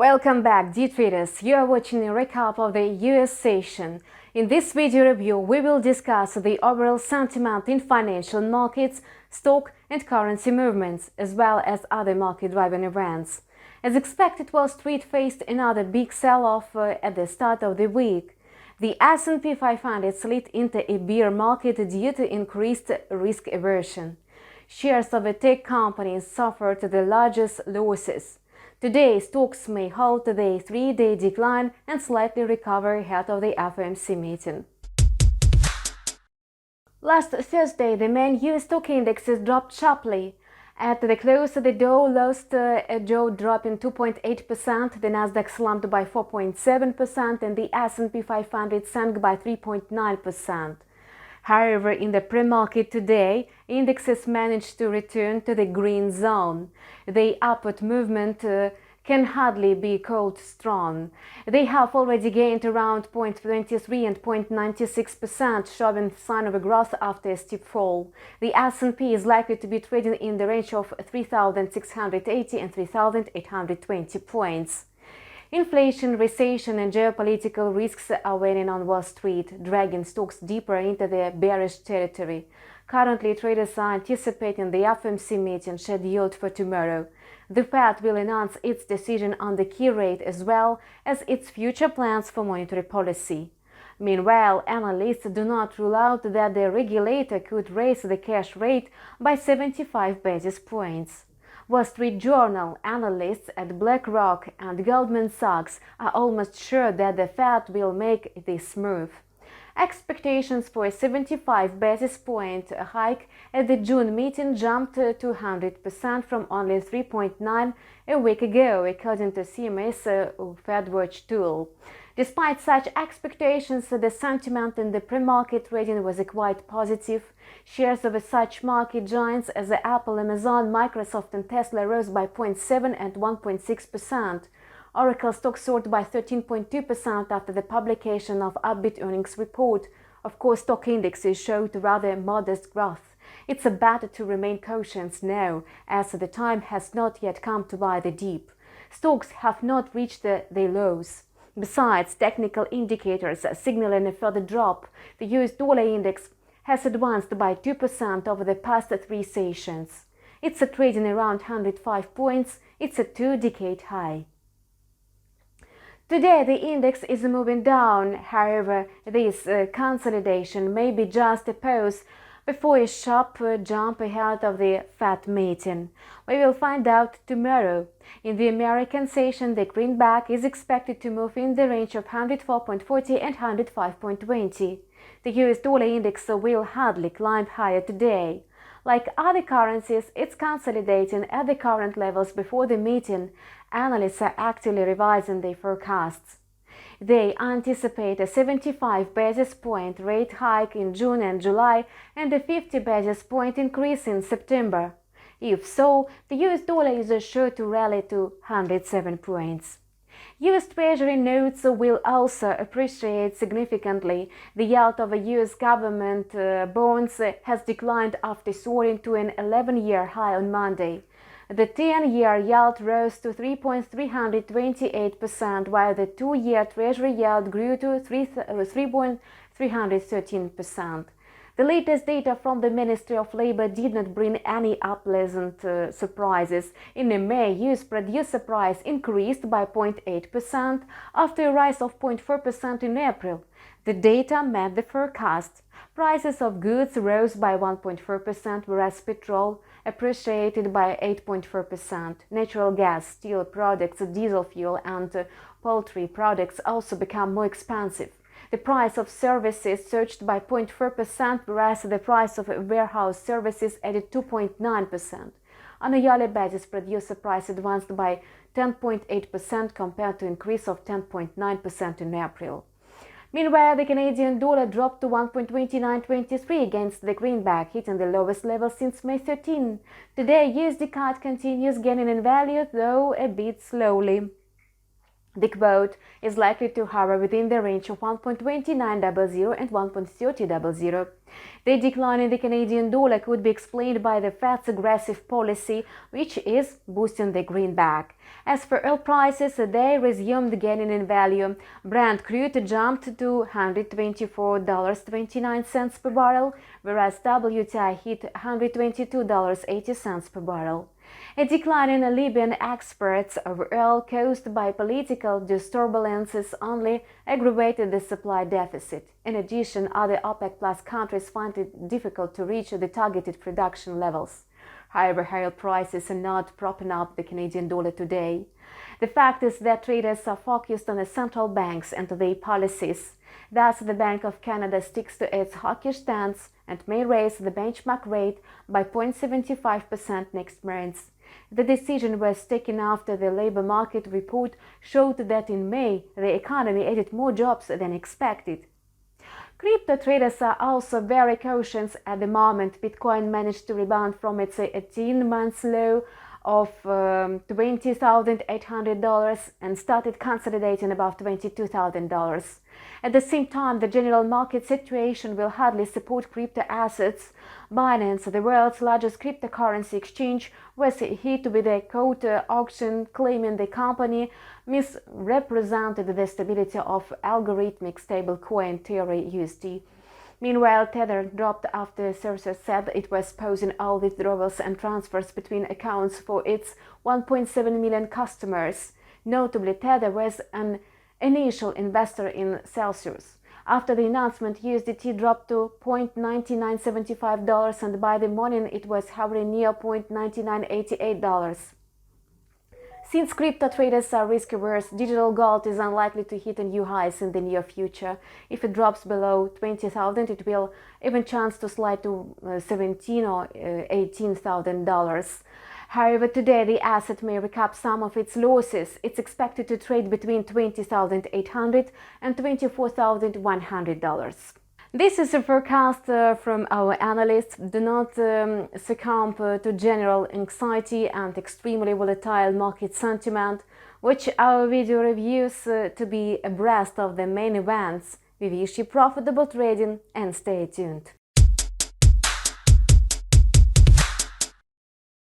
Welcome back, dear traders. You are watching a recap of the US session. In this video review, we will discuss the overall sentiment in financial markets, stock and currency movements, as well as other market-driven events. As expected, Wall Street faced another big sell-off at the start of the week. The S&P 500 slid into a bear market due to increased risk aversion. Shares of the tech companies suffered the largest losses. Today, stocks may halt the three-day decline and slightly recover ahead of the FOMC meeting. Last Thursday, the main US stock indexes dropped sharply. At the close, the Dow lost a jaw dropping 2.8%, the Nasdaq slumped by 4.7%, and the S&P 500 sank by 3.9%. However, in the pre-market today, indexes managed to return to the green zone. The upward movement can hardly be called strong. They have already gained around 0.23 and 0.96%, showing sign of a growth after a steep fall. The S&P is likely to be trading in the range of 3,680 and 3,820 points. Inflation, recession and geopolitical risks are weighing on Wall Street, dragging stocks deeper into their bearish territory. Currently, traders are anticipating the FOMC meeting scheduled for tomorrow. The Fed will announce its decision on the key rate as well as its future plans for monetary policy. Meanwhile, analysts do not rule out that the regulator could raise the cash rate by 75 basis points. Wall Street Journal analysts at BlackRock and Goldman Sachs are almost sure that the Fed will make this move. Expectations for a 75 basis point hike at the June meeting jumped to 200% from only 3.9% a week ago, according to CMA's FedWatch tool. Despite such expectations, the sentiment in the pre-market trading was quite positive. Shares of such market giants as Apple, Amazon, Microsoft and Tesla rose by 0.7% and 1.6%. Oracle stock soared by 13.2% after the publication of upbeat earnings report. Of course, stock indexes showed rather modest growth. It's better to remain cautious now, as the time has not yet come to buy the dip. Stocks have not reached their lows. Besides, technical indicators signaling a further drop. The US dollar index has advanced by 2% over the past 3 sessions. It's trading around 105 points. It's a 2-decade high. Today, the index is moving down. However, this consolidation may be just a pause before a sharp jump ahead of the Fed meeting. We will find out tomorrow. In the American session, the greenback is expected to move in the range of 104.40 and 105.20. The US dollar index will hardly climb higher today. Like other currencies, it's consolidating at the current levels before the meeting. Analysts are actively revising their forecasts. They anticipate a 75 basis point rate hike in June and July and a 50 basis point increase in September. If so, the US dollar is sure to rally to 107 points. US Treasury notes will also appreciate significantly. The yield of US government bonds has declined after soaring to an 11-year high on Monday. The 10-year yield rose to 3.328%, while the 2-year Treasury yield grew to 3.313%. The latest data from the Ministry of Labor did not bring any unpleasant surprises. In May, US producer price increased by 0.8% after a rise of 0.4% in April. The data met the forecast. Prices of goods rose by 1.4%, whereas petrol appreciated by 8.4%. Natural gas, steel products, diesel fuel and poultry products also become more expensive. The price of services surged by 0.4%, whereas the price of warehouse services added 2.9%. On a yearly basis, producer price advanced by 10.8% compared to an increase of 10.9% in April. Meanwhile, the Canadian dollar dropped to 1.2923 against the greenback, hitting the lowest level since May 13. Today, USD CAD continues gaining in value, though a bit slowly. The quote is likely to hover within the range of 1.2900 and 1.3000. The decline in the Canadian dollar could be explained by the Fed's aggressive policy, which is boosting the greenback. As for oil prices, they resumed gaining in value. Brent crude jumped to $124.29 per barrel, whereas WTI hit $122.80 per barrel. A decline in Libyan exports of oil caused by political disturbances only aggravated the supply deficit. In addition, other OPEC Plus countries find it difficult to reach the targeted production levels. However, higher prices are not propping up the Canadian dollar today. The fact is that traders are focused on the central banks and their policies. Thus, the Bank of Canada sticks to its hawkish stance and may raise the benchmark rate by 0.75% next month. The decision was taken after the labor market report showed that in May, the economy added more jobs than expected. Crypto traders are also very cautious at the moment. Bitcoin managed to rebound from its 18-month low of $20,800 and started consolidating above $22,000. At the same time, the general market situation will hardly support crypto assets. Binance, the world's largest cryptocurrency exchange, was hit with a court auction claiming the company misrepresented the stability of algorithmic stablecoin Tether USD. Meanwhile, Tether dropped after sources said it was pausing all withdrawals and transfers between accounts for its 1.7 million customers. Notably, Tether was an initial investor in Celsius. After the announcement, USDT dropped to $0.9975 and by the morning it was hovering near $0.9988. Since crypto traders are risk-averse, digital gold is unlikely to hit new highs in the near future. If it drops below $20,000, it will even chance to slide to $17,000 or $18,000. However, today the asset may recoup some of its losses. It's expected to trade between $20,800 and $24,100. This is a forecast from our analysts. Do not succumb to general anxiety and extremely volatile market sentiment. Watch our video reviews to be abreast of the main events. We wish you profitable trading and stay tuned.